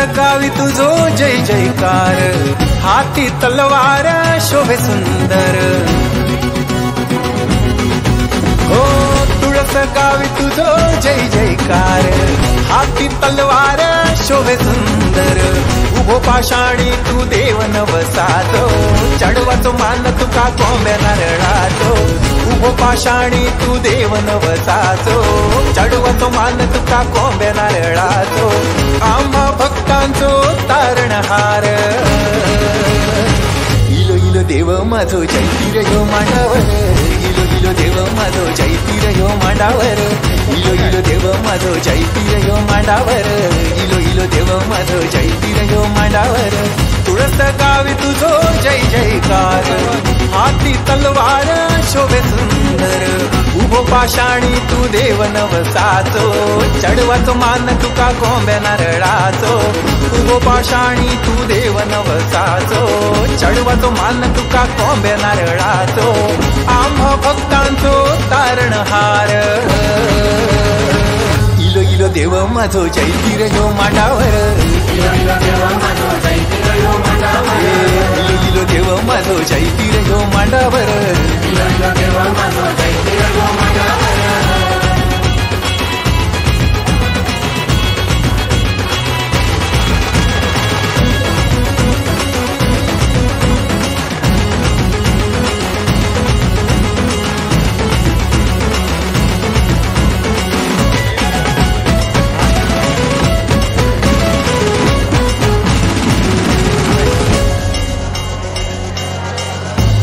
गावी तुझो जय जयकार, हाती तलवार शोभे सुंदर। हो तुळस गावी तुझो जय जयकार, हाती तलवार शोभे सुंदर। उभो पाषाणी तू देव नवसाचो, चढवाचो मान तुका कोंब्या नारळाचो। उभो पाषाणी तू देव नवसाचो, चढवाचो मान तुका कोंब्या नारळाचो। आम्हा भक्तांचो तारणहार, इलो इलो देव माझो जयतीर यो मांडावर। इलो इलो देव माझो जयतीर यो मांडावर। इलो इलो देव माझो जयतीर यो मांडावर। इलो इलो देव माझो जयतीर यो मांडावर। तुळस गावी तुझो जय जयकार, हाती तलवार शोभे सुंदर। उभो पाषाणी तू देव नवसाचो, चढवाचो मान तुका कोंब्या नारळाचो। उभो पाषाणी तू देव नवसाचो, चढवाचो मान तुका कोंब्या नारळाचो। आम्हा भक्तांचो तारणहार, इलो इलो देव माझो जयतीर यो मांडावर। इलो इलो देव माझो जयतीर यो मांडावर। इलो इलो देव माझो जयतीर यो मांडावर। इलो इलो देव माझो जयतीर यो मांडावर।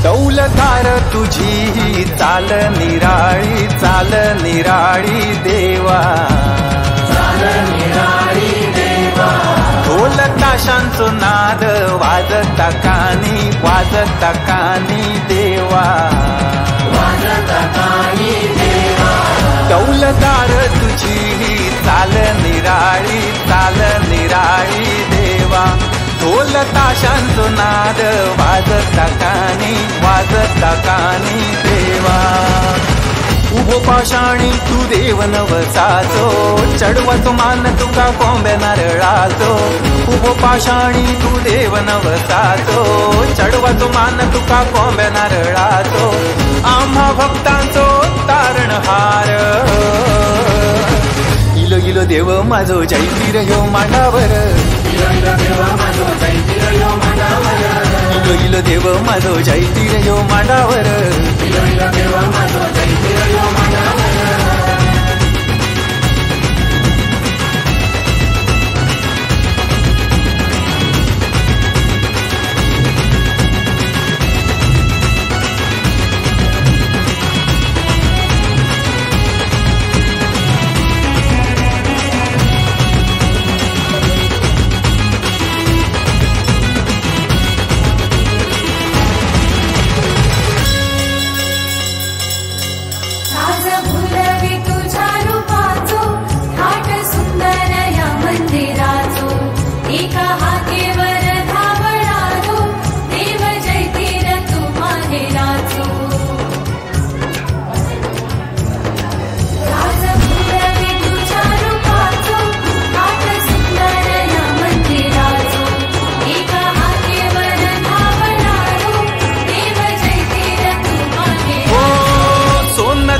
दौलतार तुझी चाल निराळी, चाल निराळी देवा। चाल निराळी देवा, ढोल ताशांचो नाद वाजता कानी, वाजता कानी देवा। वाजता कानी देवा, दौलतार तुझी चाल निराळी, चाल निराळी देवा। ढोल ताशांचो नाद वाजता कानी, वाजता कानी देवा। उभो पाषाणी तू देव नवसाचो, चढवाचो मान तुका कोंब्या नारळाचो। उभो पाषाणी तू देव नवसाचो, चढवाचो मान तुका कोंब्या नारळाचो। आम्हा भक्तांचो तारणहार, इलो इलो देव माझो जयतीर यो मांडावर। इलो इलो देव माझो जयतीर यो मांडावर। इलो इलो देव माझो जयतीर यो मांडावर। इलो इलो देव माझो जयतीर यो मांडावर।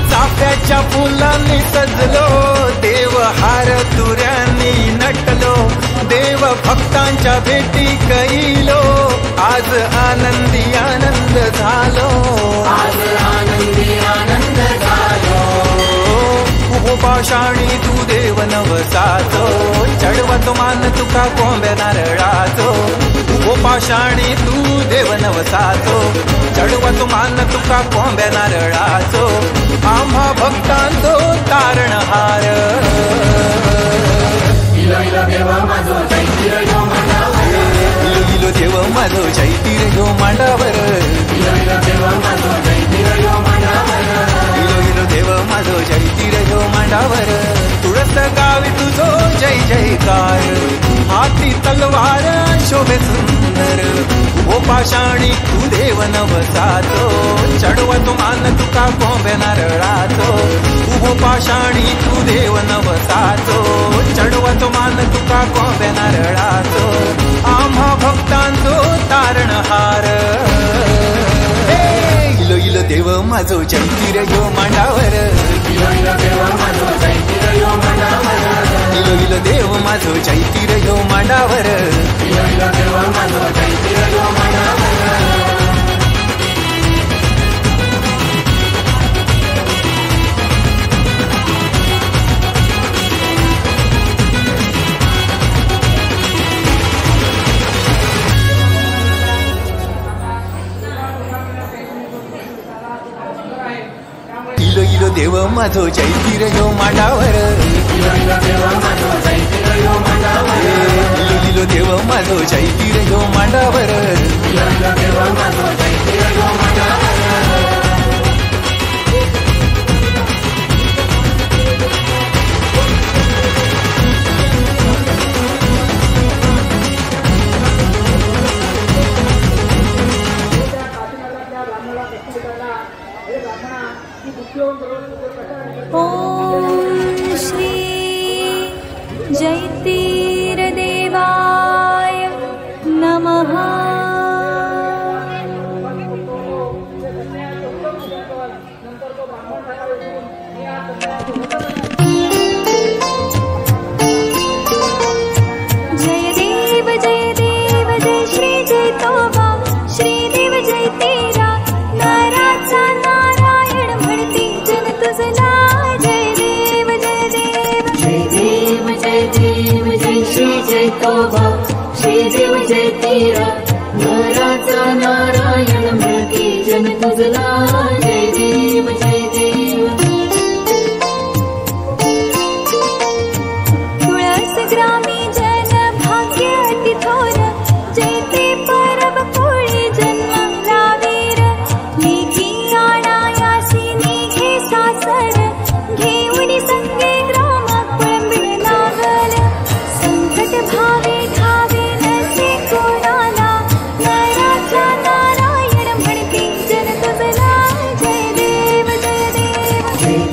चाफ्याच्या फुलांनी सजलो, देव हार तुऱ्यांनी नटलो। देव भक्तांच्या भेटी कैलो, आज आनंदी आनंद झालो। आज आनंदी आनंद झालो। उभो पाषाणी तू देव नवसाचो, चढवाचो मान तुका कोंब्या नारळाचो। उभो पाषाणी तू देव नवसाचो, चढवाचो मान तुका कोंब्या नारळाचो। आम्हा भक्तांचो तारणहार, इलो इलो देव माझो जयतीर यो मांडावर। इलो इलो देव माझो जयतीर यो मांडावर। इलो इलो देव माझो जयतीर यो मांडावर। इलो इलो देव माझो जयतीर यो मांडावर। तुळस गावी तुझो जय जयकार, हाती तलवार शोभे सुंदर। उभो पाषाणी तू देव नवसाचो, चढवाचो मान तुका कोंब्या नारळाचो। उभो पाषाणी तू देव नवसाचो, चढवाचो मान तुका कोंब्या नारळाचो। माझो चैतीर यो मांडावर इलो इलो देव माझो चैतीर यो मांडावर इलो इलो देव माझो चैतीर यो मांडावर इलो इलो देव माझो चैतीर यो मांडावर इलो इलो देव माझो चैतीर यो मांडावर इलो इलो देव माझो चैतीर यो मांडावर इलो इलो देव माझो चैतीर यो मांडावर इलो इलो देव माझो चैतीर यो मांडावर ओम श्री जैतीर देवाय नमः। जय देव जय श्री जय तोबा श्री देव जय तेरा नाराचा नारायण म्हणती जन तुझला जय देव जय देव जय देव जय श्री जय तोबा श्री देव जय तेरा नाराचा नारायण म्हणती जन तुझला जय देव जय देव। तुळस ग्रामी जन भाग्य अति थोर जयते परब कोळी जन्म लावीर लेखी आणायासी निघे सासर घेऊन संगे ग्राम पळंबिण लागल संकट भावे ठावे नसे कोणाला नाराचा नारायण म्हणते जन तुझला जय देव जय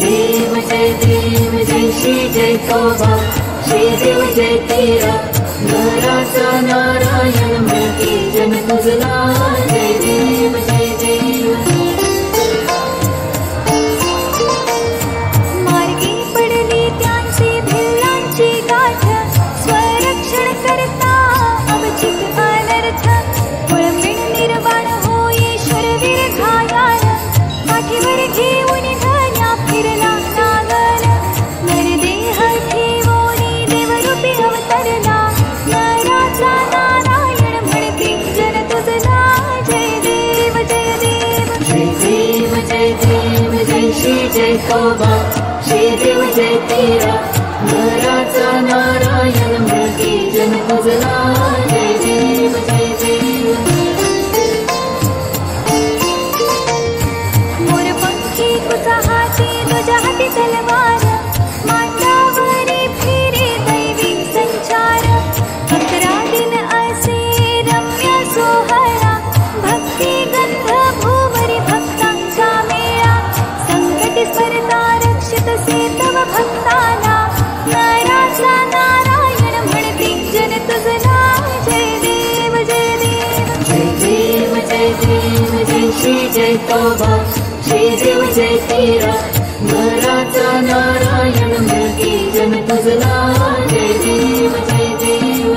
देव जय देव जय श्री जय तोबा श्री देव जय तेरा नाराचा नारायण म्हणते जन तुझला जय देव जय देव। मार्गी पडली त्यांची भिल्लांची गाठ स्वरक्षण करता अवचित अनर्थ पळंबिण निर्वाण होई शरवीर घायाळ पाठीवर घेऊन धन्या फिरला नागल नरदेह ठेवोनी देवरूपी अवतरला नाराचा नारायण म्हणते जन तुझला जय देव जय देव जय देव जय श्री जय तोबा श्री देव जय तेरा नाराचा नारायण म्हणते जन तुझला जय देव जय देव। मोरपंखी तुझा हाती तुझ्या हाती तलवार मांडावरी फिरे दैवी संचार 11 दिन असे रम्य सोहळा भक्ती गंध भूवरी भक्तांचा मेळा संकट स्मरता रक्षित से तव भक्ताला नाराचा नारायण म्हणते जन तुझला जय देव जय देव जय देव जय श्री जय तोबा श्री देव जय तेरा नाराचा नारायण म्हणते जन तुझला जय देव जय देव।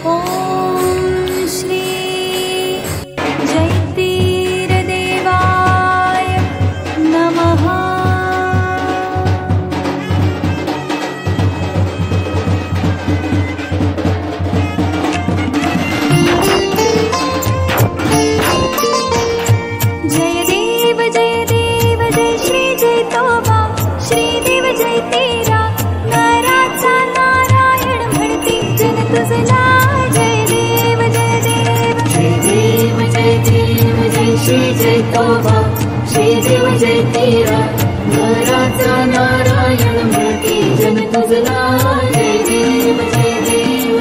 ओम श्री जैतीर देवाय नमः। जय देव जय श्री जय तोबा श्री देव जय तेरा नाराचा नारायण म्हणते जन तुझला जय देव जय देव जय श्री जय तोबा श्री देव जय तेरा नाराचा नारायण म्हणते जन तुझला जय देव जय देव।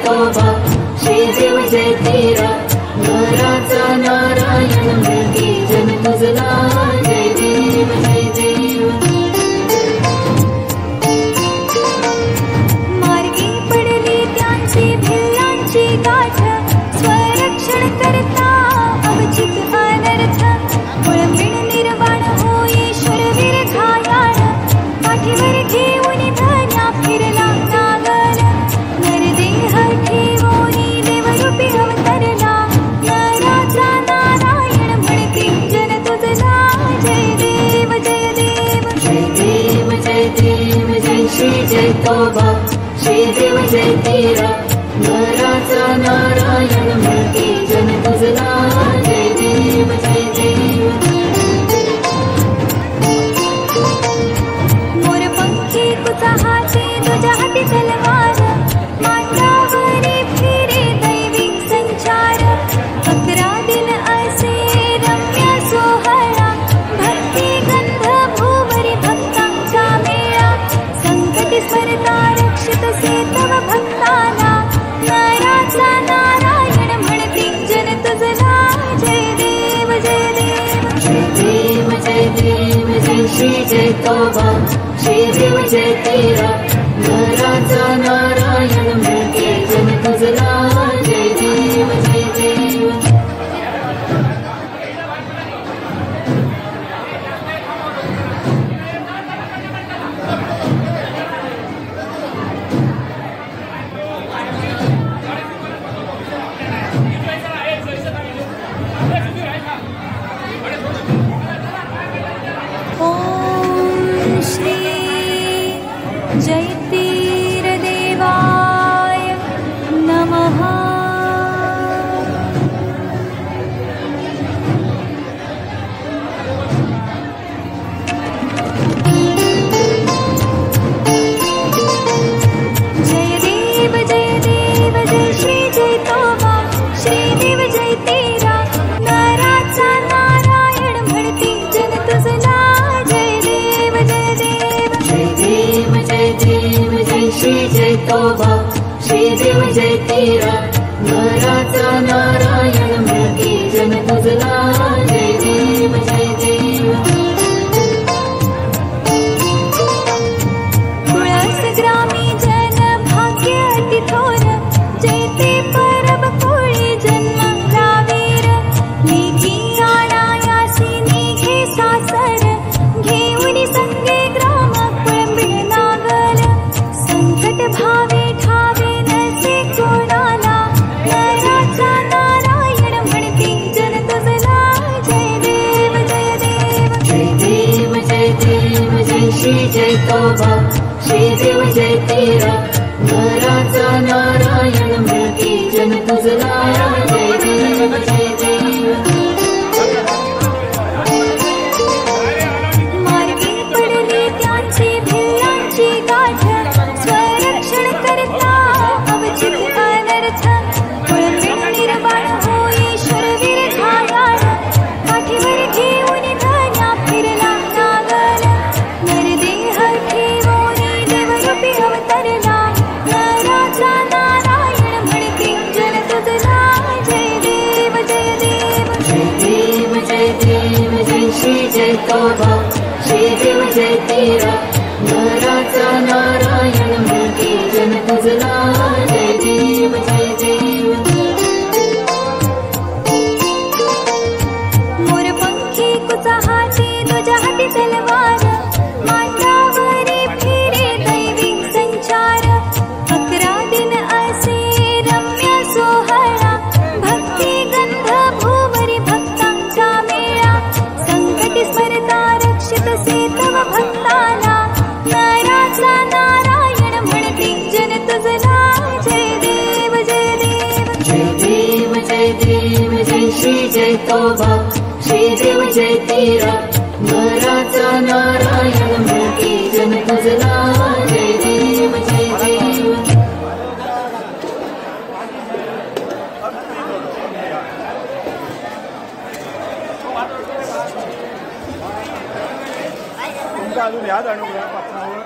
तोबा श्रीदेव जय तेरा नराचा नारायण मूर्ती जन तुझला जय देव जय देव मार्गी पडली त्यांची भिल्लांची गाठ स्वरक्षण करता अवचित अनर्थ पुळंबिण निर्वाण हो ईश्वर वीर घायाळ पाठीवर घेऊन धन्या फिरला नागल नरदेह ठेवोनी देवरूपी अवतरला नराचा नारायण म्हणती जन तुझला जय देव जय देव जय देव जय देव जय श्री जय तोबा श्रीदेव जय तेरा नराचा नारायण मूर्ती जन तुझला जय देव जय देव मोरपंखी तुझा हाती तुझ्या हाती तलवार मांडावरी फिरे दैवी संचार 11 दिन असे रम्य सोहळा भक्ती गंध भूवरी भक्तांचा मेळा संकटी स्मरता रक्षित से तव भक्ताना नराचा नारायण म्हणती जन तुझला जय देव जय देव जय देव जय देव जय श्री जय तोबा श्रीदेव जय तेरा नराचा नारायण मूर्ती जन तुझला जय देव जय देव ओम श्री जयतीर देवाय नमः जय देव जय श्री जय तोबा श्रीदेव जय तेरा नराचा नारायण म्हणती जन तुझला जय देव जय देव जय देव जय देव जय श्री जय तोबा श्रीदेव जय तेरा नराचा नारायण मूर्ती जन तुझला जय देव जय देव तुळस ग्रामी जन भाग्य अति थोर जयते परब कोळी जन्म रावीर लेखी आणायासी निघे सासर घेऊन संगे ग्राम कुळंबिण नागल संकट भावे ठावे नसे कोणाला नराचा नारायण म्हणती जन तुझला जय देव जय देव जय देव जय देव जय श्री जय तोबा श्रीदेव जय तेरा नराचा नारायण मूर्ती जन तुझला जय देव जय देव मार्गी पडली त्यांची भिल्लांची गाठ स्वरक्षण करता अवचित अनर्थ पुळंबिण निर्वाण हो ईश्वर वीर घायाळ पाठीवर घेऊन धन्या फिरला नागल नरदेह ठेवोनी देवरूपी अवतरला नराचा नारायण म्हणती जन तुझला जय देव जय देव जय देव जय देव जय श्री जय तोबा श्रीदेव जय तेरा नराचा नारायण मूर्ती जन तुझला जय देव जय देव मोरपंखी तुझा हाती तुझ्या हाती तलवार मांडावरी फिरे दैवी संचार 11 दिन असे रम्य सोहळा भक्ती गंध भूवरी भक्तांचा मेळा संकटी स्मरता रक्षित से तव भक्ताला नराचा नारायण म्हणती जन तुझला जय देव जय देव जय देव जय देव जय श्री जय तोबा श्रीदेव जय तेरा नराचा नारायण मूर्ती जन तुझला जय देव जय देव अजून ह्या जाणूया पात्रावर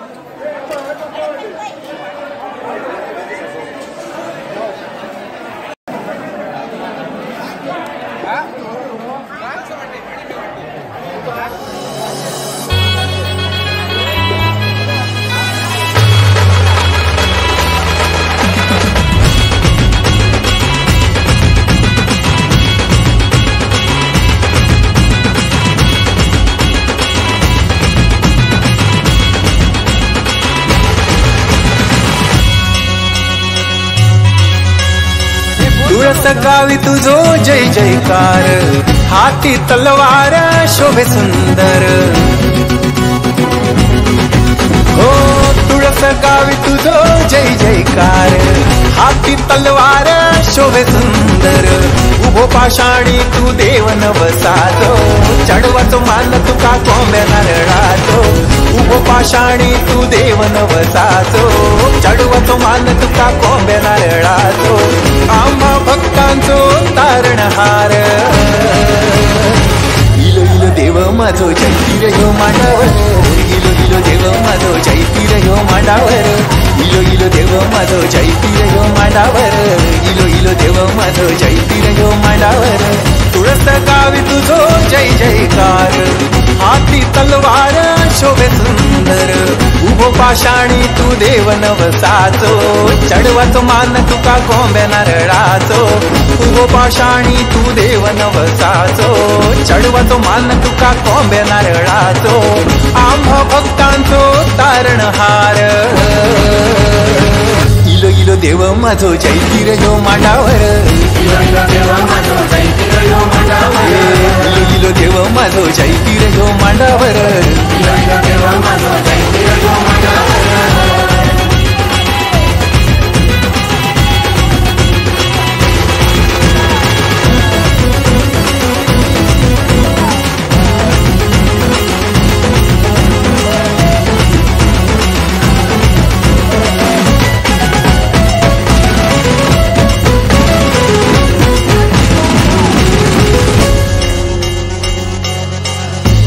तुळस गावी तुझो जय जयकार, हाती तलवार शोभे सुंदर. हो तुळस गावी तुझो जय जयकार, हाती तलवार शोभे सुंदर. उभो पाषाणी तू देव नवसाचो, चढवाचो मान तुका कोंब्या नारळाचो. उभो पाषाणी तू देव नवसाचो, चढवाचो मान तुका कोंब्या नारळाचो. आम्हा भक्तांचो तारणहार, इलो इलो देव माझो जयतीर ह्यो मांडावर. इलो इलो देव माझो जयतीर ह्यो मांडावर. इलो इलो देव माझो जयतीर ह्यो मांडावर. इलो इलो देव माझो जयतीर ह्यो मांडावर. तुळस गावी तुझो जय जयकार, हाती तलवार शोभे सुंदर. उभो पाषाणी तू देव नवसाचो, चढवाचो मान तुका कोंब्या नारळाचो. उभो पाषाणी तू देव नवसाचो, चढवाचो मान तुका कोंब्या नारळाचो. आम्हा भक्तांचो तारणहार, इलो इलो देव माझो जयतीर ह्यो मांडावर. इलो इलो देव माझो जयतीर ह्यो मांडावर. इलो इलो देव माझो जयतीर ह्यो मांडावर. इलो इलो देव माझो जयतीर ह्यो मांडावर.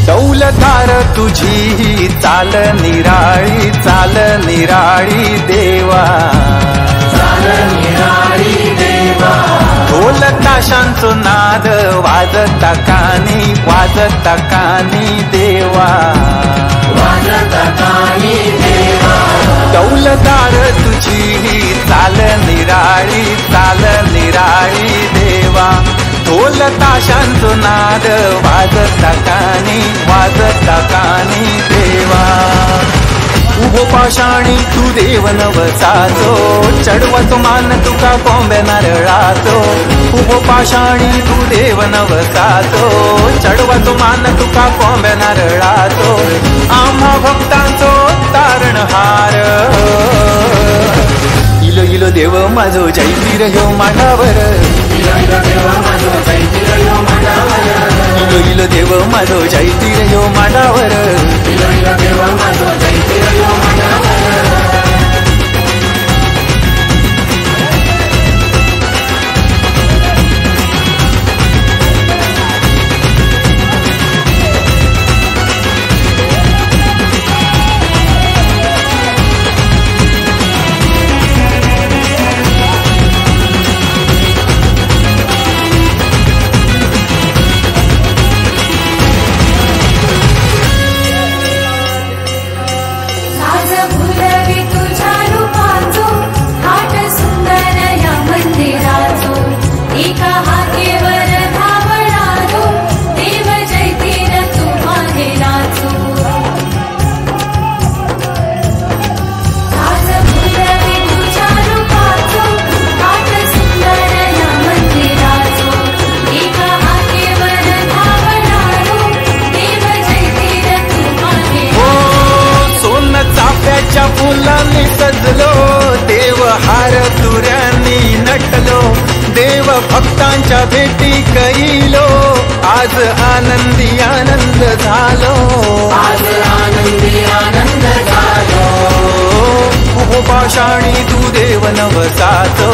दौलतार तुझी चाल निराळी, चाल निराळी देवा. चाल निराळी देवा. ढोल ताशांचो नाद वाजता कानी, वाजता कानी देवा. वाजता कानी देवा. दौलतार तुझी चाल निराळी, चाल निराळी देवा. ढोल ताशांचो नाद वाजता कानी, वाजता कानी देवा. उभो पाषाणी तू देव नवसाचो, चढवाचो मान तुका कोंब्या नारळाचो. उभो पाषाणी तू देव नवसाचो, चढवाचो मान तुका कोंब्या नारळाचो. आम्हा भक्तांचो तारणहार, इलो इलो देव माझो जयतीर ह्यो मांडावर. इलो इलो देव माझो जयतीर ह्यो मांडावर. इलो इलो देव माझो जयतीर ह्यो मांडावर. इलो इलो देव माझो जयतीर ह्यो मांडावर. फुलांनी सजलो देव, हार तुऱ्यांनी नटलो देव. भक्तांच्या भेटी करीलो, आज आनंदी आनंद झालो. आज आनंदी आनंद झालो. उभो पाषाणी तू देव नवसाचो,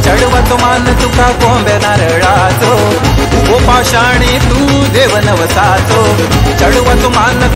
चढवाचो मान तुका कोंब्या नारळाचो. उभो पाषाणी तू देव नवसाचो, चढवाचो मान